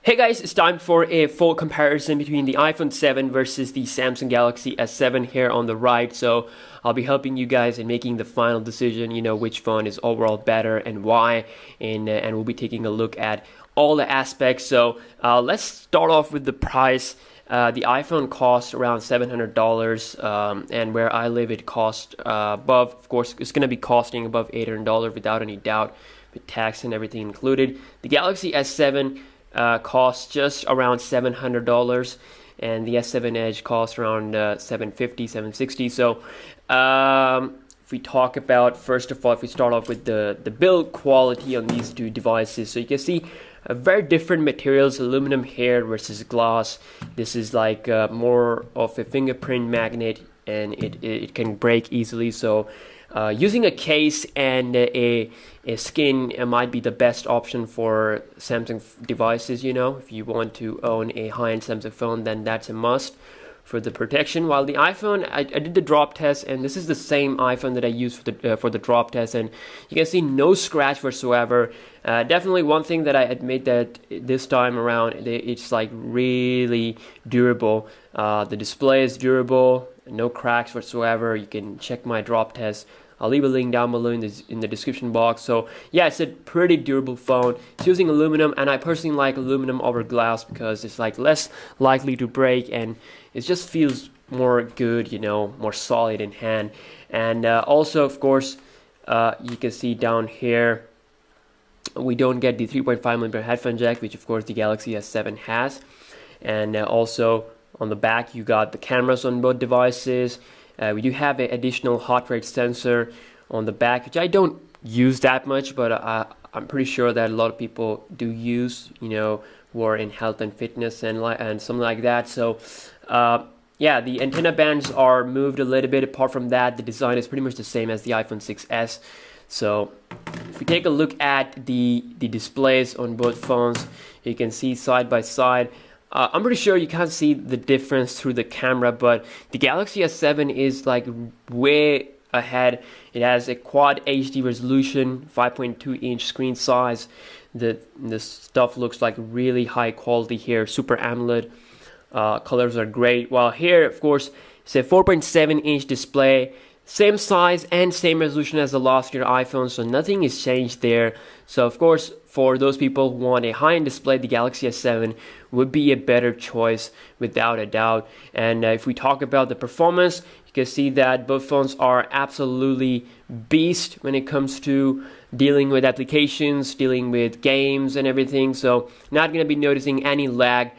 Hey guys, it's time for a full comparison between the iPhone 7 versus the Samsung Galaxy S7 here on the right. So I'll be helping you guys in making the final decision, which phone is overall better and why, and we'll be taking a look at all the aspects. So let's start off with the price. The iPhone costs around $700, and where I live it costs above, of course, it's going to be costing above $800 without any doubt, with tax and everything included. The Galaxy S7 costs just around $700, and the S7 Edge costs around $750, $760. So if we talk about, first of all, if we start off with the build quality on these two devices, so you can see very different materials, aluminum here versus glass. This is like more of a fingerprint magnet, and it can break easily. So using a case and a skin might be the best option for Samsung devices. If you want to own a high-end Samsung phone, then that's a must for the protection. While the iPhone, I did the drop test, and this is the same iPhone that I used for the drop test, and you can see no scratch whatsoever. Definitely one thing that I admit that this time around, it's like really durable. The display is durable, no cracks whatsoever. You can check my drop test. I'll leave a link down below in the description box. So yeah, it's a pretty durable phone. It's using aluminum, and I personally like aluminum over glass because it's like less likely to break, and it just feels more good, more solid in hand. And also, of course, you can see down here, we don't get the 3.5mm headphone jack, which of course the Galaxy S7 has. And also on the back, you got the cameras on both devices. We do have an additional heart rate sensor on the back, which I don't use that much, but I'm pretty sure that a lot of people do use, who are in health and fitness and something like that. So yeah, the antenna bands are moved a little bit. Apart from that, the design is pretty much the same as the iPhone 6s. So if we take a look at the displays on both phones, you can see side by side. I'm pretty sure you can't see the difference through the camera, but the Galaxy S7 is like way ahead. It has a quad HD resolution, 5.2-inch screen size. The stuff looks like really high quality here, Super AMOLED. Colors are great. While here, of course, it's a 4.7-inch display, same size and same resolution as the last year iPhone, so nothing is changed there. So of course, for those people who want a high-end display, the Galaxy S7 would be a better choice without a doubt. And if we talk about the performance, you can see that both phones are absolutely beast when it comes to dealing with applications, dealing with games and everything. So not going to be noticing any lag.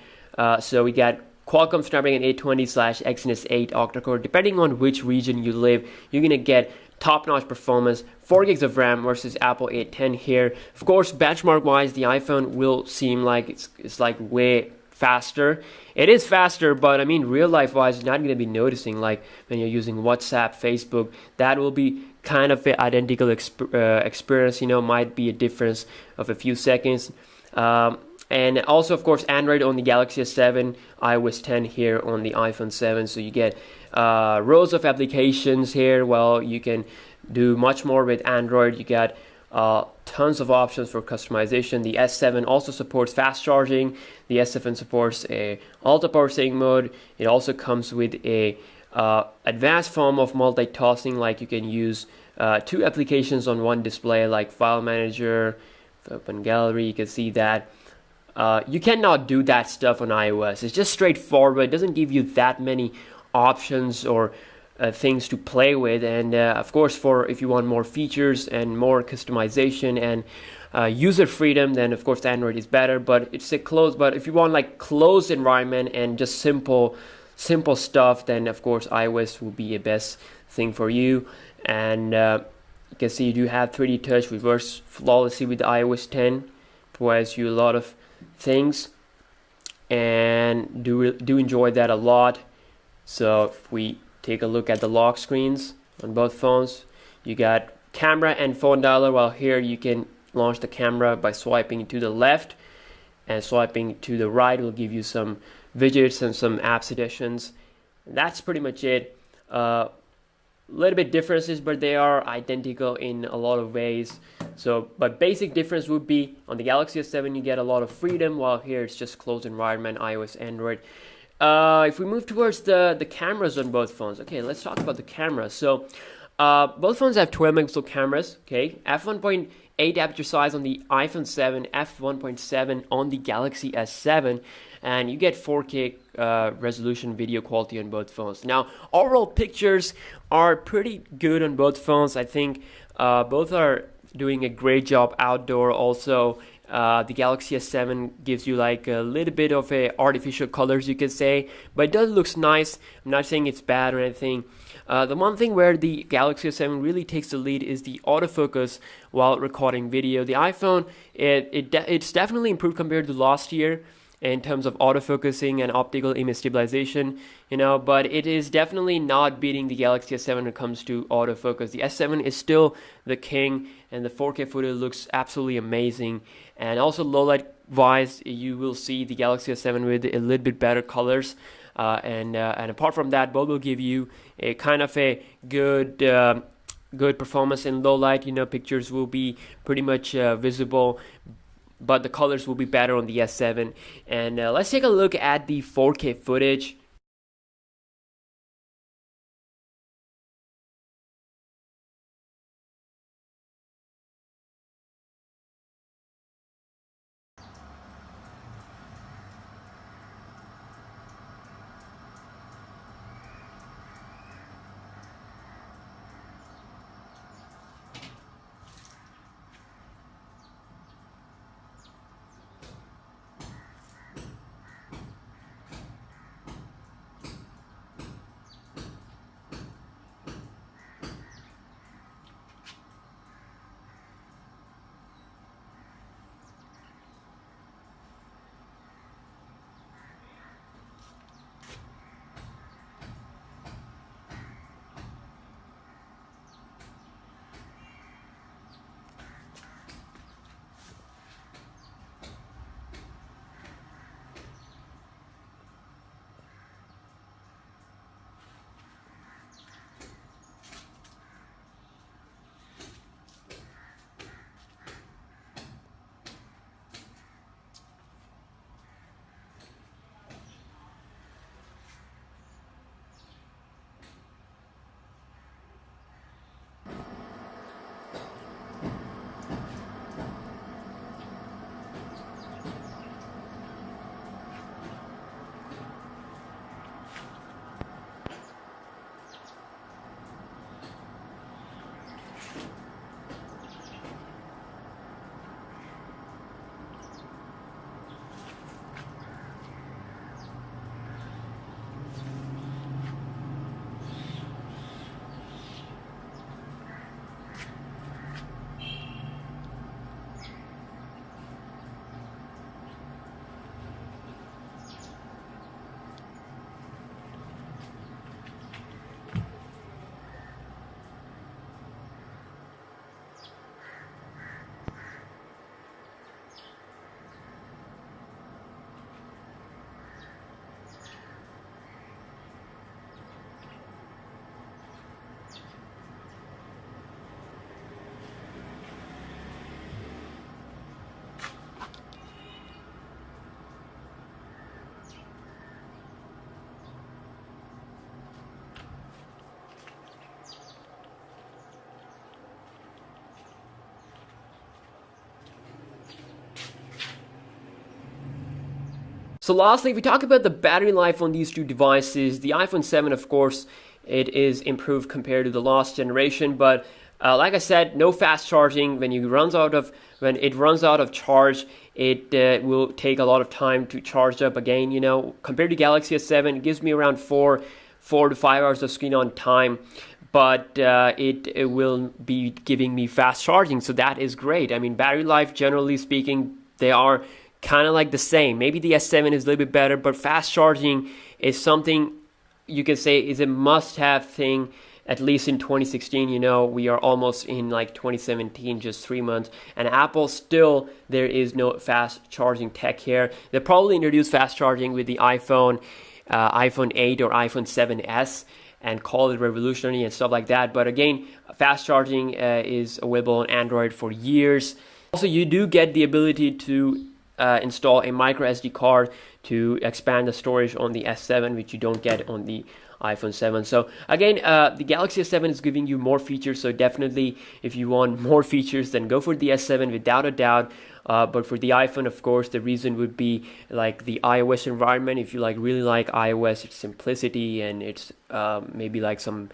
So we got Qualcomm Snapdragon 820/Exynos 8 octa-core. Depending on which region you live, you're going to get top-notch performance, 4 gigs of RAM versus Apple 810 here. Of course, benchmark-wise, the iPhone will seem like it's like way faster. It is faster, but I mean, real-life-wise, you're not going to be noticing, like when you're using WhatsApp, Facebook, that will be kind of an identical experience, might be a difference of a few seconds. And also, of course, Android on the Galaxy S7, iOS 10 here on the iPhone 7. So you get rows of applications here. Well, you can do much more with Android. You got tons of options for customization. The S7 also supports fast charging. The S7 supports a ultra power saving mode. It also comes with a advanced form of multitasking, like you can use 2 applications on one display, like File Manager, Open Gallery. You can see that. You cannot do that stuff on iOS. It's just straightforward. It doesn't give you that many options or things to play with. And of course, if you want more features and more customization and user freedom, then of course Android is better. But it's a closed. But if you want like closed environment and just simple stuff, then of course iOS will be a best thing for you. And you can see you do have 3D touch, reverse flawlessly with the iOS 10. Provides you a lot of things, and do enjoy that a lot. So if we take a look at the lock screens on both phones, you got camera and phone dialer. While here you can launch the camera by swiping to the left, and swiping to the right will give you some widgets and some app suggestions. That's pretty much it. little bit differences, but they are identical in a lot of ways. So, but basic difference would be on the Galaxy S7 you get a lot of freedom, while here it's just closed environment, iOS, Android. If we move towards the cameras on both phones, okay, let's talk about the cameras. So, both phones have 12 megapixel cameras, okay, f1.8 aperture size on the iPhone 7, f1.7 on the Galaxy S7, and you get 4K resolution video quality on both phones. Now, overall pictures are pretty good on both phones. I think both are doing a great job outdoor. Also, the Galaxy S7 gives you like a little bit of a artificial colors, you could say, but it does looks nice. I'm not saying it's bad or anything. The one thing where the Galaxy S7 really takes the lead is the autofocus while recording video. The iPhone, it's definitely improved compared to last year in terms of autofocusing and optical image stabilization, but it is definitely not beating the Galaxy S7 when it comes to autofocus. The S7 is still the king, and the 4K footage looks absolutely amazing. And also low light wise, you will see the Galaxy S7 with a little bit better colors. And apart from that, both will give you a kind of a good performance in low light. Pictures will be pretty much visible, but the colors will be better on the S7. And let's take a look at the 4K footage. So lastly, if we talk about the battery life on these two devices, the iPhone 7, of course, it is improved compared to the last generation, but like I said, no fast charging. When it runs out of charge, it will take a lot of time to charge up again. Compared to Galaxy S7, it gives me around 4 to 5 hours of screen on time, but it will be giving me fast charging, so that is great. I mean, battery life, generally speaking, they are kind of like the same. Maybe the S7 is a little bit better, but fast charging is something you can say is a must-have thing, at least in 2016. We are almost in like 2017, just 3 months, and Apple still, there is no fast charging tech here. They probably introduce fast charging with the iPhone 8 or iPhone 7s, and call it revolutionary and stuff like that. But again, fast charging is available on Android for years. Also, you do get the ability to install a micro SD card to expand the storage on the S7, which you don't get on the iPhone 7. So again, the Galaxy S7 is giving you more features, so definitely if you want more features, then go for the S7 without a doubt. But for the iPhone, of course, the reason would be like the iOS environment. If you really like iOS, its simplicity and its maybe like some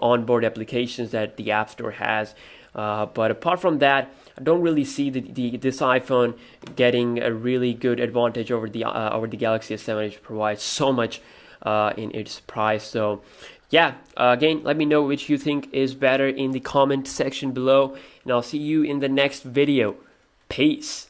onboard applications that the App Store has. But apart from that, I don't really see this iPhone getting a really good advantage over the Galaxy S7, which provides so much in its price. So yeah, again, let me know which you think is better in the comment section below, and I'll see you in the next video. Peace.